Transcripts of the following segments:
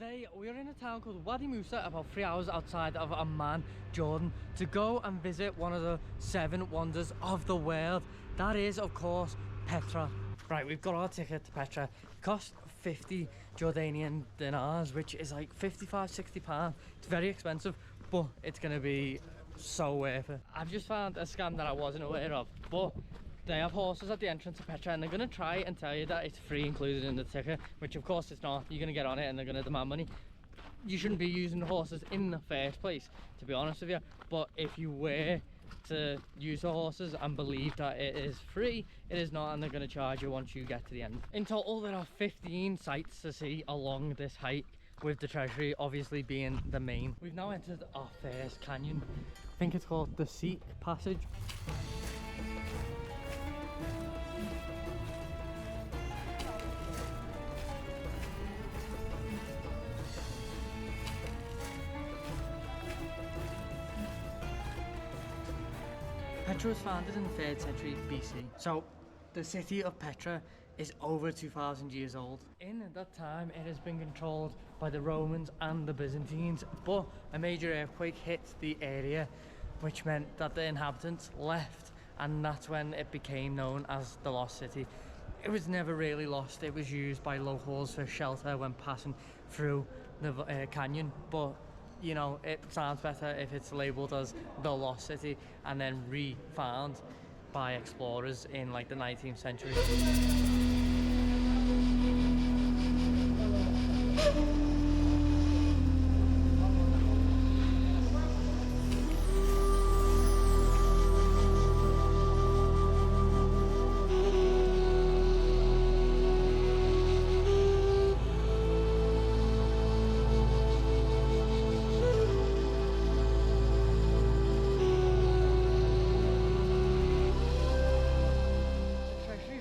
Today we're in a town called Wadi Musa, about 3 hours outside of Amman, Jordan, to go and visit one of the 7 wonders of the world. That is, of course, Petra. Right, we've got our ticket to Petra. It cost 50 Jordanian dinars, which is like 55–60 pounds. It's very expensive, but it's gonna be so worth it. I've just found a scam that I wasn't aware of, but they have horses at the entrance of Petra, and they're gonna try and tell you that it's free included in the ticket, which of course it's not. You're gonna get on it and they're gonna demand money. You shouldn't be using the horses in the first place, to be honest with you. But if you were to use the horses and believe that it is free, it is not, and they're going to charge you once you get to the end. In total there are 15 sites to see along this hike, with the treasury obviously being the main. We've now entered our first canyon. I think it's called the Sikh Passage. Petra was founded in the 3rd century BC. So the city of Petra is over 2,000 years old. In that time it has been controlled by the Romans and the Byzantines, but a major earthquake hit the area, which meant that the inhabitants left, and that's when it became known as the Lost City. It was never really lost. It was used by locals for shelter when passing through the canyon, but you know, it sounds better if it's labelled as the Lost City and then re-found by explorers in like the 19th century.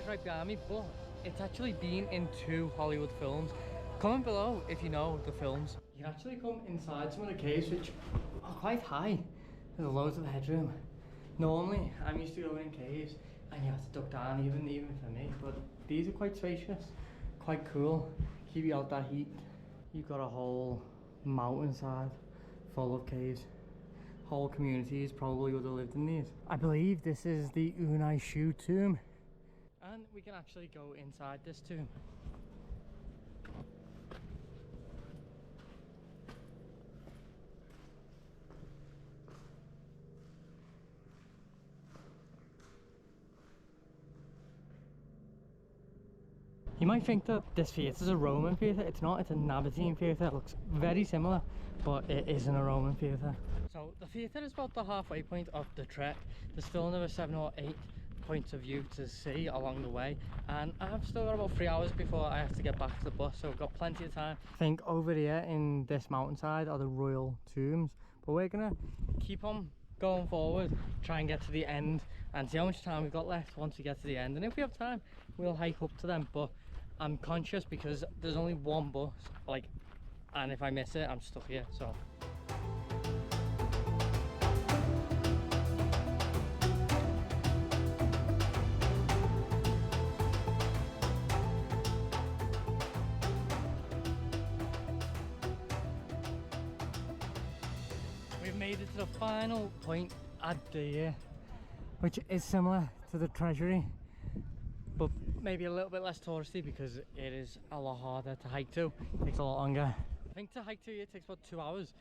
Right behind me, but it's actually been in 2 Hollywood films. Comment below if you know the films. You can actually come inside some of the caves, which are quite high. There's loads of headroom. Normally I'm used to going in caves and you have to duck down, even for me, but these are quite spacious, quite cool, keep you out that heat. You've got a whole mountainside full of caves. Whole communities probably would have lived in these. I believe this is the Unai Shu tomb. And we can actually go inside this tomb. You might think that this theatre is a Roman theatre. It's not, it's a Nabatean theatre. It looks very similar, but it isn't a Roman theatre. So the theatre is about the halfway point of the trek. There's still another 7 or 8 points of view to see along the way, and I've still got about 3 hours before I have to get back to the bus, so I've got plenty of time. I think over here in this mountainside are the royal tombs, but we're gonna keep on going forward, try and get to the end and see how much time we've got left once we get to the end, and if we have time we'll hike up to them. But I'm conscious because there's only one bus, like, and if I miss it I'm stuck here. So we've made it to the final point at the which is similar to the treasury, but maybe a little bit less touristy because it is a lot harder to hike to. It takes a lot longer. I think to hike to here takes about 2 hours,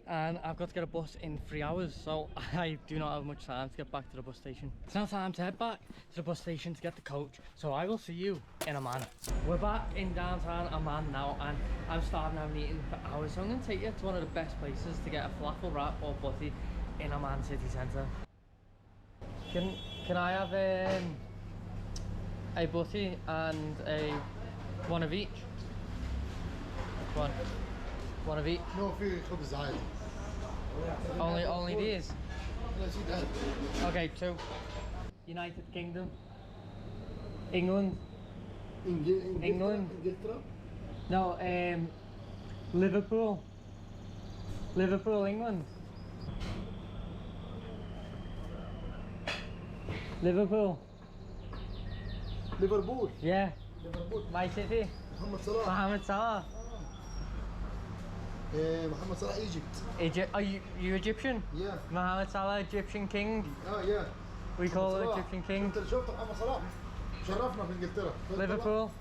and I've got to get a bus in 3 hours, so I do not have much time to get back to the bus station. It's now time to head back to the bus station to get the coach, so I will see you in Amman. We're back in downtown Amman now, and I'm starving. I've been eating for hours, so I'm going to take you to one of the best places to get a falafel wrap or butty in Amman city centre. Can I have a butty and one of each? One of each? No, في خبز عادي. Only these? لا زيد هذا. Okay, 2. United Kingdom. England. England. انجلترا. No, Liverpool. Liverpool, England. Liverpool. ليفربول. Yeah. ليفربول. My city. محمد صلاح. Mohamed Salah. Muhammad Salah, Egypt. Egypt. Are you Egyptian? Yeah. Mohammed Salah, Egyptian king. Oh yeah. We call محمد him صلاح. Egyptian king. انت اللي شفت محمد صلاح شرفنا في انجلترا. Liverpool.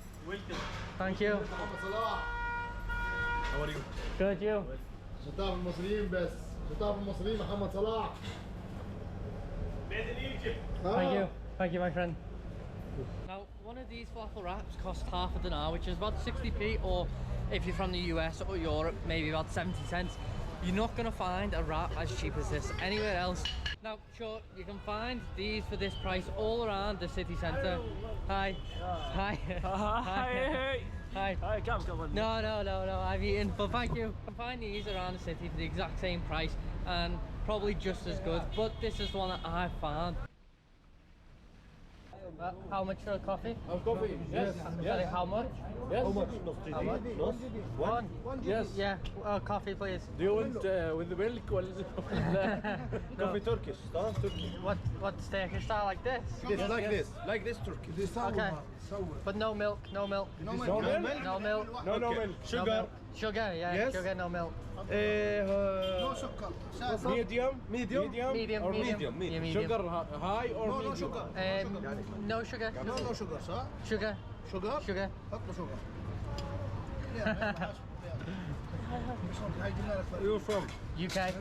Thank you. محمد صلاح. How are you? Good, you. شطاب المصريين بس. شطاب المصريين محمد صلاح. Made in Egypt. Thank you. Thank you, my friend. Now, one of these falafel wraps costs half a dinar, which is about 60p, or if you're from the US or Europe, maybe about 70 cents. You're not going to find a wrap as cheap as this anywhere else. Now, sure, you can find these for this price all around the city centre. Hi. Hi. Hi. Hi. Hi, come on. No, I've eaten, but thank you. You can find these around the city for the exact same price and probably just as good, but this is one that I found. How much for a coffee? Coffee? Yes. Sorry, how much? Yes. How much? How much? One? Yes. Yeah, coffee please. Do you want with the milk or is it coffee Turkish? Turkish. What Turkish style like this? This like this. Like this Turkish. Okay. But no milk, no milk. No milk. No milk? No milk. No, no milk. No Sugar. milk. Sugar, yeah, Yes. sugar, no milk. No sugar. Medium. Medium. Medium, Or medium. medium. Yeah, medium. Sugar high or No medium? sugar. No sugar. No sugar صح؟ Sugar. Sugar. Sugar. حط له sugar. You're from UK.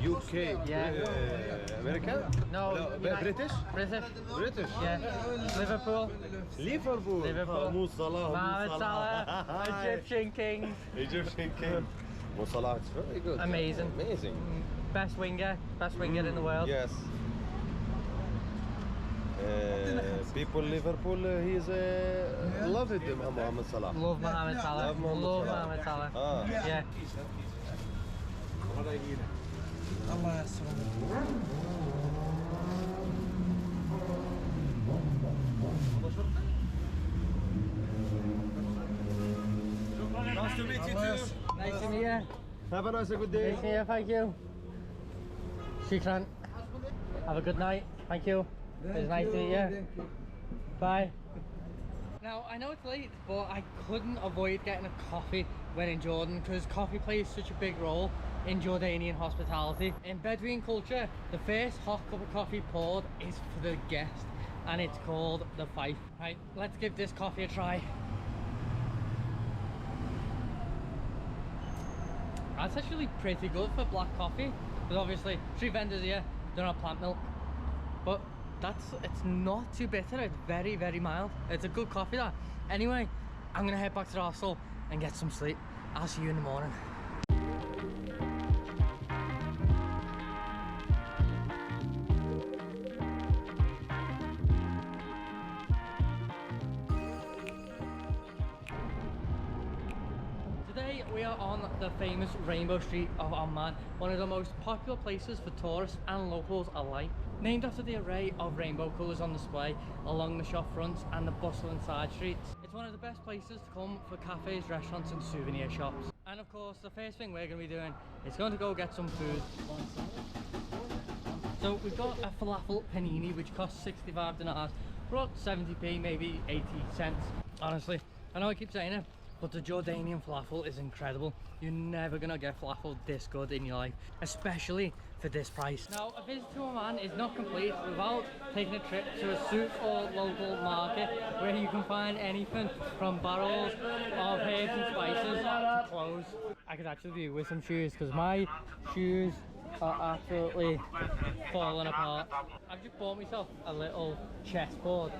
UK. Yeah. America? No, British? British. British. Yeah. Liverpool. Liverpool. Liverpool. Mo Salah. Mohamed Salah. Egyptian king. Egyptian king. Mo Salah. It's very good. Amazing. Amazing. Best winger. Best winger in the world. Yes. People Liverpool, he's loved Mohamed Salah. Love Mohamed Salah. Love Mohamed Love Salah. Mohamed Salah. Ah. Yeah. الله يسلمك. Nice to meet you too. Nice to meet you. Have a nice good day. Nice to meet you. Thank you. Shukran. Have a good night. Thank you. It was nice to meet you. Bye. Now, I know it's late, but I couldn't avoid getting a coffee when in Jordan because coffee plays such a big role in Jordanian hospitality. In Bedouin culture, the first hot cup of coffee poured is for the guest and it's called the fife. Right, let's give this coffee a try. That's actually pretty good for black coffee because obviously street vendors here don't have plant milk, but it's not too bitter. It's very, very mild. It's a good coffee that. Anyway, I'm gonna head back to the hostel and get some sleep. I'll see you in the morning. Today we are on the famous Rainbow Street of Amman, one of the most popular places for tourists and locals alike. Named after the array of rainbow colours on display along the shop fronts and the bustling side streets. It's one of the best places to come for cafes, restaurants and souvenir shops. And of course, the first thing we're going to be doing is going to go get some food. So we've got a falafel panini which costs 65 dinars, about 70p, maybe 80 cents. Honestly, I know I keep saying it, but the Jordanian falafel is incredible. You're never gonna get falafel this good in your life, especially for this price. Now, a visit to Amman is not complete without taking a trip to a souk or local market where you can find anything from barrels of herbs and spices to clothes. I could actually do with some shoes because my shoes are absolutely falling apart. I've just bought myself a little chessboard.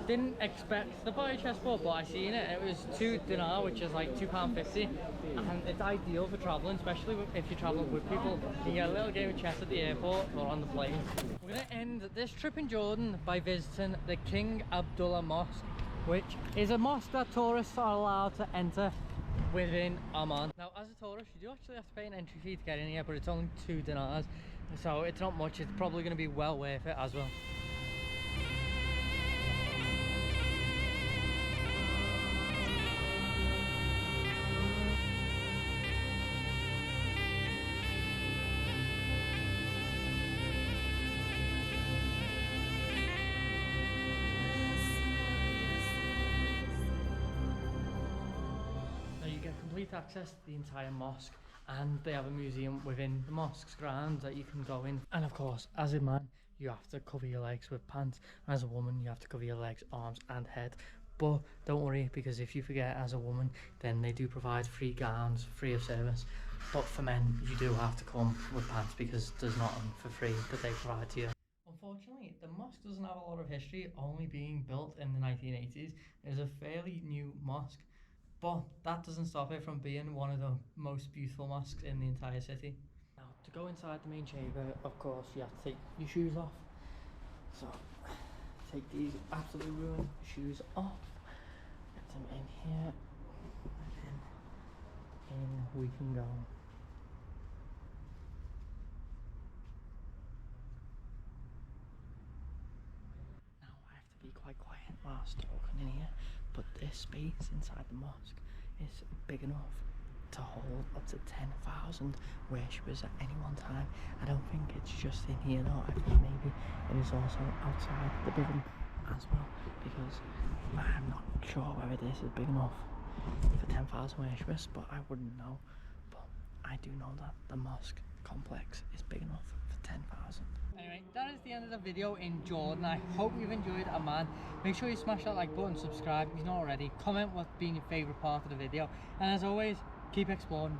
Didn't expect to buy a chessboard, but I seen it. It was 2 dinar, which is like £2.50, and it's ideal for traveling, especially if you're traveling with people. You get a little game of chess at the airport or on the plane. We're gonna end this trip in Jordan by visiting the King Abdullah Mosque, which is a mosque that tourists are allowed to enter within Amman. Now, as a tourist, you do actually have to pay an entry fee to get in here, but it's only 2 dinars, so it's not much. It's probably going to be well worth it as well. Access to the entire mosque and they have a museum within the mosque's grounds that you can go in. And of course, as a man, you have to cover your legs with pants. As a woman, you have to cover your legs, arms and head. But don't worry, because if you forget as a woman, then they do provide free gowns, free of service. But for men, you do have to come with pants because there's nothing for free that they provide to you. Unfortunately, the mosque doesn't have a lot of history, only being built in the 1980s. It's a fairly new mosque, but that doesn't stop it from being one of the most beautiful mosques in the entire city. Now, to go inside the main chamber, of course, you have to take your shoes off. So, take these absolutely ruined shoes off, get them in here, and then in we can go. Now I have to be quite quiet whilst talking in here, but this space inside the mosque is big enough to hold up to 10,000 worshippers at any one time. I don't think it's just in here though, I think maybe it is also outside the building as well, because I'm not sure whether this is big enough for 10,000 worshippers, but I wouldn't know. But I do know that the mosque complex is big enough for 10,000. Anyway, that is the end of the video in Jordan. I hope you've enjoyed Amman. Make sure you smash that like button, subscribe if you're not already, comment what's been your favourite part of the video, and as always, keep exploring.